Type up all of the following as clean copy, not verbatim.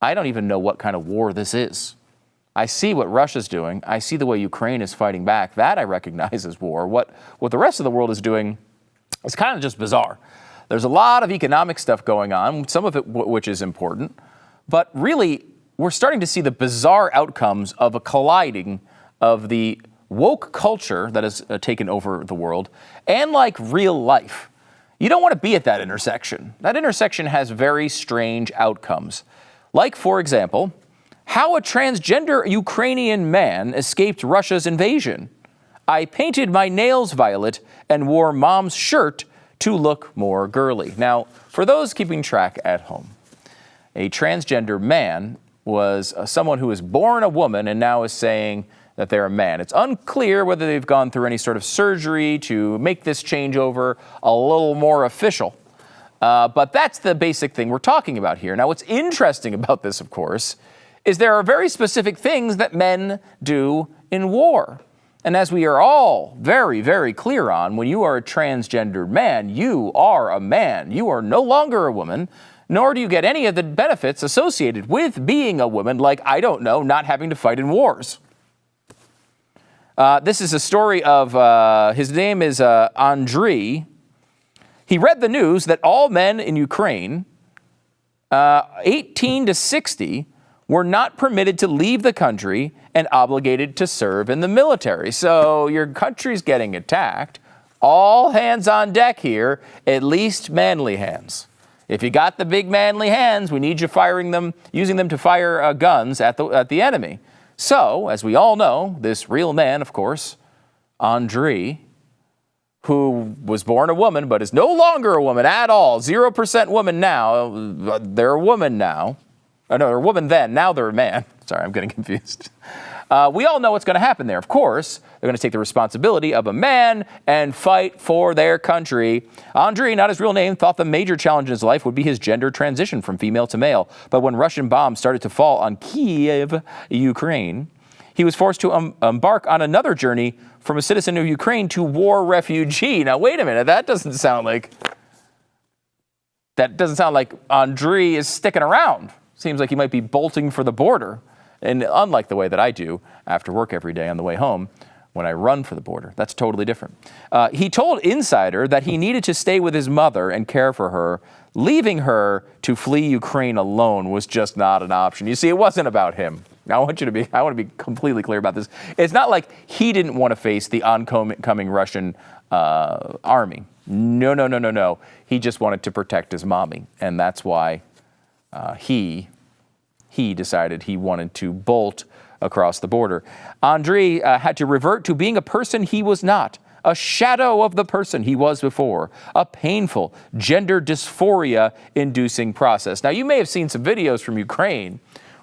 I don't even know what kind of war this is. I see what Russia's doing. I see the way Ukraine is fighting back. That I recognize as war. What the rest of the world is doing is kind of just bizarre. There's a lot of economic stuff going on, some of it which is important. But really, we're starting to see the bizarre outcomes of a colliding of the woke culture that has taken over the world and like real life. You don't want to be at that intersection. That intersection has very strange outcomes. Like, for example, how a transgender Ukrainian man escaped Russia's invasion. I painted my nails violet and wore mom's shirt to look more girly. Now, for those keeping track at home, a transgender man was someone who was born a woman and now is saying that they're a man. It's unclear whether they've gone through any sort of surgery to make this changeover a little more official. But that's the basic thing we're talking about here. Now, what's interesting about this, of course, is there are very specific things that men do in war. And as we are all very, very clear on, when you are a transgendered man, you are a man. You are no longer a woman, nor do you get any of the benefits associated with being a woman, like, I don't know, not having to fight in wars. This is a story of, his name is Andriy. He read the news that all men in Ukraine, 18 to 60, were not permitted to leave the country and obligated to serve in the military. So your country's getting attacked. All hands on deck here, at least manly hands. If you got the big manly hands, we need you firing them, using them to fire guns at the enemy. So, as we all know, this real man, of course, Andriy, who was born a woman but is no longer a woman at all, 0% woman now, they're a woman now. Oh, no, they're a woman then, now they're a man. Sorry, I'm getting confused. We all know what's going to happen there. Of course, they're going to take the responsibility of a man and fight for their country. Andriy, not his real name, thought the major challenge in his life would be his gender transition from female to male. But when Russian bombs started to fall on Kiev, Ukraine, he was forced to embark on another journey from a citizen of Ukraine to war refugee. Now, wait a minute. That doesn't sound like Andriy is sticking around. Seems like he might be bolting for the border. And unlike the way that I do after work every day on the way home, when I run for the border, that's totally different. He told Insider that he needed to stay with his mother and care for her. Leaving her to flee Ukraine alone was just not an option. You see, it wasn't about him. I want to be completely clear about this. It's not like he didn't want to face the oncoming Russian army. No. He just wanted to protect his mommy, and that's why he decided he wanted to bolt across the border. Andriy had to revert to being a person he was not, a shadow of the person he was before, a painful gender dysphoria-inducing process. Now, you may have seen some videos from Ukraine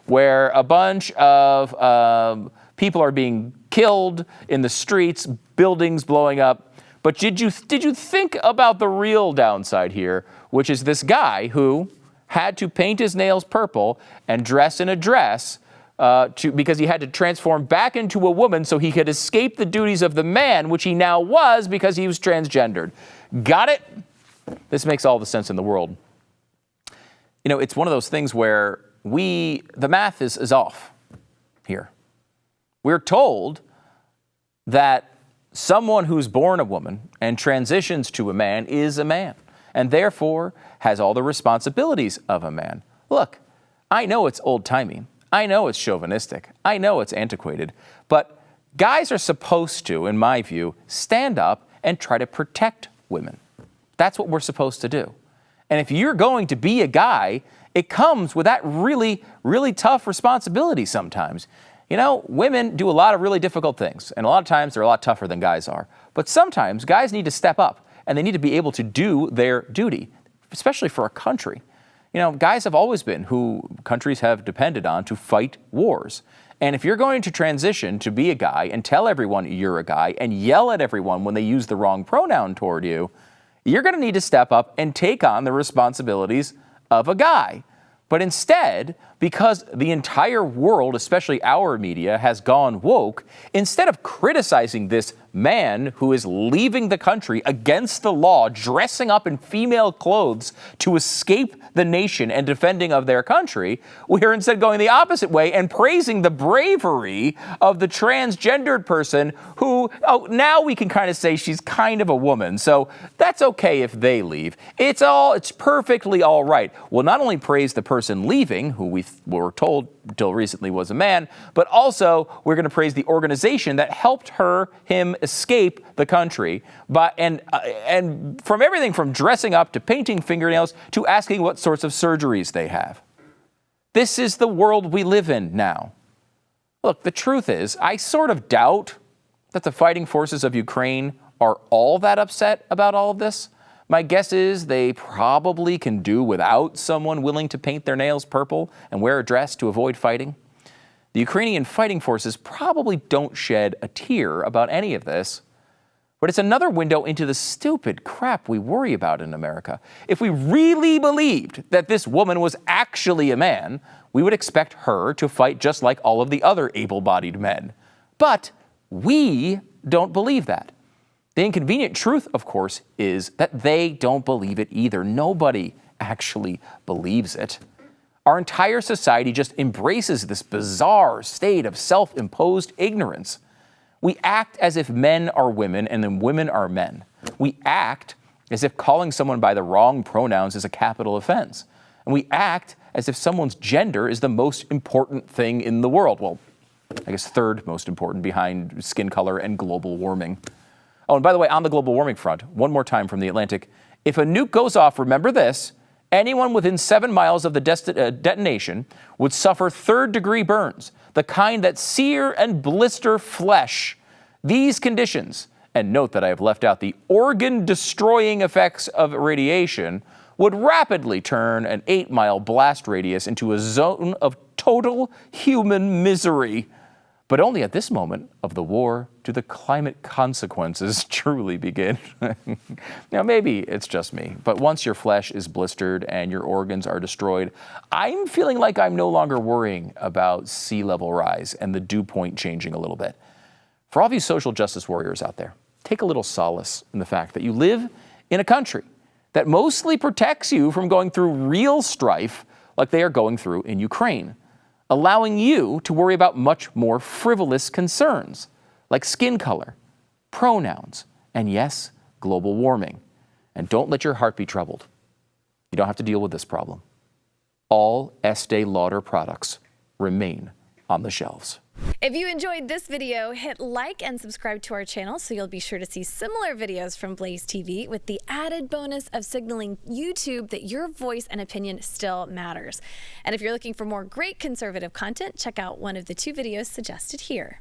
where a bunch of people are being killed in the streets, buildings blowing up. But did you think about the real downside here, which is this guy who had to paint his nails purple and dress in a dress because he had to transform back into a woman so he could escape the duties of the man, which he now was because he was transgendered. Got it? This makes all the sense in the world. You know, it's one of those things where the math is off here. We're told that someone who's born a woman and transitions to a man is a man, and therefore has all the responsibilities of a man. Look, I know it's old-timey. I know it's chauvinistic. I know it's antiquated. But guys are supposed to, in my view, stand up and try to protect women. That's what we're supposed to do. And if you're going to be a guy, it comes with that really, really tough responsibility sometimes. You know, women do a lot of really difficult things, and a lot of times they're a lot tougher than guys are. But sometimes guys need to step up, and they need to be able to do their duty, especially for a country. You know, guys have always been who countries have depended on to fight wars. And if you're going to transition to be a guy and tell everyone you're a guy and yell at everyone when they use the wrong pronoun toward you, you're going to need to step up and take on the responsibilities of a guy. But instead, because the entire world, especially our media, has gone woke, instead of criticizing this man who is leaving the country against the law, dressing up in female clothes to escape the nation and defending of their country, we are instead going the opposite way and praising the bravery of the transgendered person who, now we can kind of say she's kind of a woman. So that's okay if they leave. It's perfectly all right. We'll not only praise the person leaving, who we were told until recently was a man, but also we're going to praise the organization that helped him escape the country. And from everything from dressing up to painting fingernails to asking what sorts of surgeries they have. This is the world we live in now. Look, the truth is, I sort of doubt that the fighting forces of Ukraine are all that upset about all of this. My guess is they probably can do without someone willing to paint their nails purple and wear a dress to avoid fighting. The Ukrainian fighting forces probably don't shed a tear about any of this. But it's another window into the stupid crap we worry about in America. If we really believed that this woman was actually a man, we would expect her to fight just like all of the other able-bodied men. But we don't believe that. The inconvenient truth, of course, is that they don't believe it either. Nobody actually believes it. Our entire society just embraces this bizarre state of self-imposed ignorance. We act as if men are women and then women are men. We act as if calling someone by the wrong pronouns is a capital offense. And we act as if someone's gender is the most important thing in the world. Well, I guess third most important behind skin color and global warming. Oh, and by the way, on the global warming front, one more time from The Atlantic, if a nuke goes off, remember this, anyone within 7 miles of the detonation would suffer third-degree burns, the kind that sear and blister flesh. These conditions, and note that I have left out the organ-destroying effects of radiation, would rapidly turn an 8-mile blast radius into a zone of total human misery. But only at this moment of the war do the climate consequences truly begin. Now, maybe it's just me, but once your flesh is blistered and your organs are destroyed, I'm feeling like I'm no longer worrying about sea level rise and the dew point changing a little bit. For all of you social justice warriors out there, take a little solace in the fact that you live in a country that mostly protects you from going through real strife like they are going through in Ukraine, allowing you to worry about much more frivolous concerns like skin color, pronouns, and yes, global warming. And don't let your heart be troubled. You don't have to deal with this problem. All Estee Lauder products remain on the shelves. If you enjoyed this video, hit like and subscribe to our channel so you'll be sure to see similar videos from BlazeTV with the added bonus of signaling YouTube that your voice and opinion still matters. And if you're looking for more great conservative content, check out one of the 2 videos suggested here.